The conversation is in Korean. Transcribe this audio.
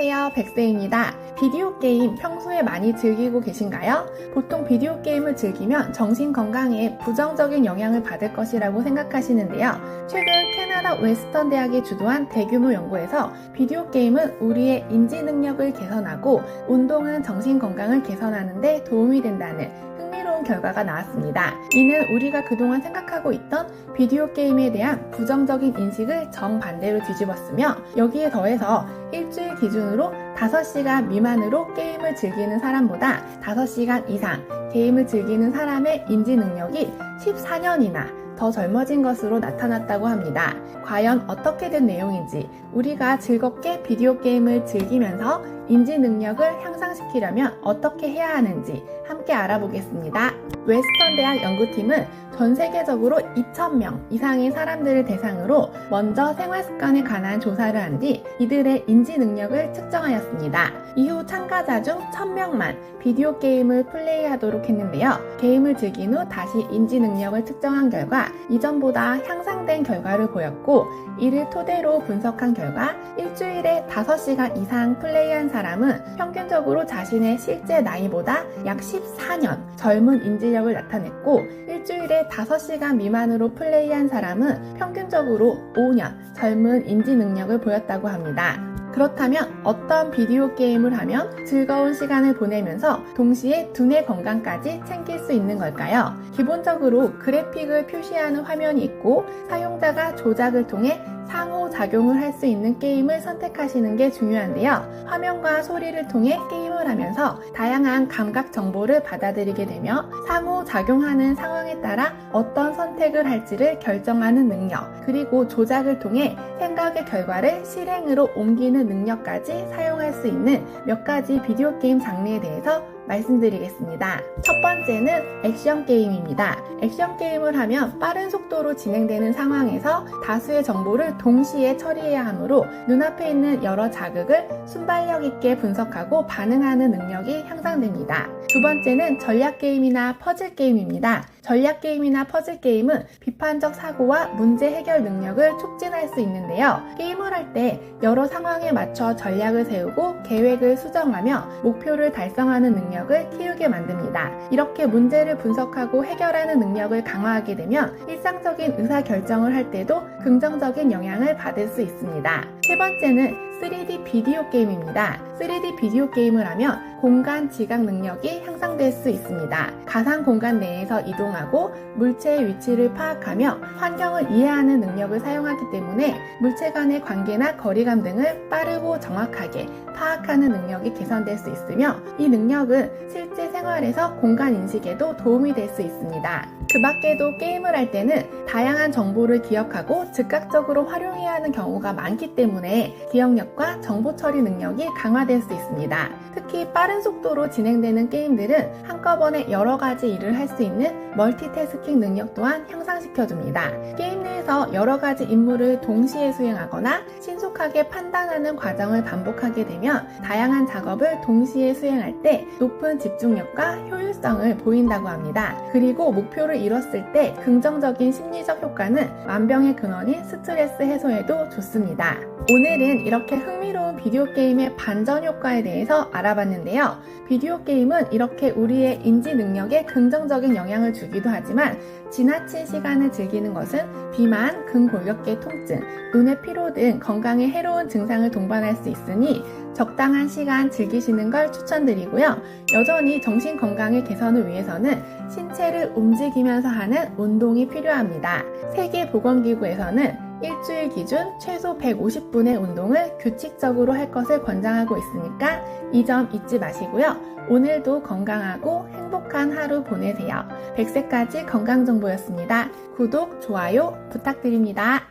안녕하세요, 백세입니다. 비디오 게임 평소에 많이 즐기고 계신가요? 보통 비디오 게임을 즐기면 정신 건강에 부정적인 영향을 받을 것이라고 생각하시는데요. 최근 캐나다 웨스턴 대학이 주도한 대규모 연구에서 비디오 게임은 우리의 인지 능력을 개선하고 운동은 정신 건강을 개선하는 데 도움이 된다는 흥미로운 결과가 나왔습니다. 이는 우리가 그동안 생각하고 있던 비디오 게임에 대한 부정적인 인식을 정반대로 뒤집었으며, 여기에 더해서 일주일 기준으로 5시간 미만으로 게임을 즐기는 사람보다 5시간 이상 게임을 즐기는 사람의 인지 능력이 14년이나 더 젊어진 것으로 나타났다고 합니다. 과연 어떻게 된 내용인지, 우리가 즐겁게 비디오 게임을 즐기면서 인지 능력을 향상시키려면 어떻게 해야 하는지 함께 알아보겠습니다. 웨스턴 대학 연구팀은 전 세계적으로 2,000명 이상의 사람들을 대상으로 먼저 생활 습관에 관한 조사를 한 뒤 이들의 인지 능력을 측정하였습니다. 이후 참가자 중 1,000명만 비디오 게임을 플레이하도록 했는데요. 게임을 즐긴 후 다시 인지 능력을 측정한 결과 이전보다 향상된 결과를 보였고, 이를 토대로 분석한 결과 일주일에 5시간 이상 플레이한 사람은 평균적으로 자신의 실제 나이보다 약 14년 젊은 인지력을 나타냈고, 일주일에 5시간 미만으로 플레이한 사람은 평균적으로 5년 젊은 인지 능력을 보였다고 합니다. 그렇다면 어떤 비디오 게임을 하면 즐거운 시간을 보내면서 동시에 두뇌 건강까지 챙길 수 있는 걸까요? 기본적으로 그래픽을 표시하는 화면이 있고 사용자가 조작을 통해 상호작용을 할 수 있는 게임을 선택하시는 게 중요한데요. 화면과 소리를 통해 게임을 하면서 다양한 감각 정보를 받아들이게 되며 상호작용하는 상황에 따라 어떤 선택을 할지를 결정하는 능력, 그리고 조작을 통해 생각의 결과를 실행으로 옮기는 능력까지 사용할 수 있는 몇 가지 비디오 게임 장르에 대해서 말씀드리겠습니다. 첫 번째는 액션 게임입니다. 액션 게임을 하면 빠른 속도로 진행되는 상황에서 다수의 정보를 동시에 처리해야 하므로 눈앞에 있는 여러 자극을 순발력 있게 분석하고 반응하는 능력이 향상됩니다. 두 번째는 전략 게임이나 퍼즐 게임입니다. 전략 게임이나 퍼즐 게임은 비판적 사고와 문제 해결 능력을 촉진할 수 있는데요. 게임을 할 때 여러 상황에 맞춰 전략을 세우고 계획을 수정하며 목표를 달성하는 능력을 키우게 만듭니다. 이렇게 문제를 분석하고 해결하는 능력을 강화하게 되면 일상적인 의사결정을 할 때도 긍정적인 영향을 받을 수 있습니다. 세 번째는 3D 비디오 게임입니다. 3D 비디오 게임을 하면 공간 지각 능력이 향상될 수 있습니다. 가상 공간 내에서 이동하고 물체의 위치를 파악하며 환경을 이해하는 능력을 사용하기 때문에 물체 간의 관계나 거리감 등을 빠르고 정확하게 파악하는 능력이 개선될 수 있으며, 이 능력은 실제 생활에서 공간 인식에도 도움이 될 수 있습니다. 그 밖에도 게임을 할 때는 다양한 정보를 기억하고 즉각적으로 활용해야 하는 경우가 많기 때문에 기억력과 정보 처리 능력이 강화될 수 있습니다. 특히 빠른 속도로 진행되는 게임들은 한꺼번에 여러 가지 일을 할 수 있는 멀티태스킹 능력 또한 향상시켜줍니다. 게임 내에서 여러 가지 임무를 동시에 수행하거나 신속하게 판단하는 과정을 반복하게 되면 다양한 작업을 동시에 수행할 때 높은 집중력과 효율성을 보인다고 합니다. 그리고 목표를 이뤘을 때 긍정적인 심리적 효과는 만병의 근원인 스트레스 해소에도 좋습니다. 오늘은 이렇게 흥미로운 비디오 게임의 반전 효과에 대해서 알아봤는데요. 비디오 게임은 이렇게 우리의 인지 능력에 긍정적인 영향을 주기도 하지만 지나친 시간을 즐기는 것은 비만, 근골격계 통증, 눈의 피로 등 건강에 해로운 증상을 동반할 수 있으니 적당한 시간 즐기시는 걸 추천드리고요. 여전히 정신 건강의 개선을 위해서는 신체를 움직이면서 하는 운동이 필요합니다. 세계보건기구에서는 일주일 기준 최소 150분의 운동을 규칙적으로 할 것을 권장하고 있으니까 이 점 잊지 마시고요. 오늘도 건강하고 행복한 하루 보내세요. 100세까지 건강정보였습니다. 구독, 좋아요 부탁드립니다.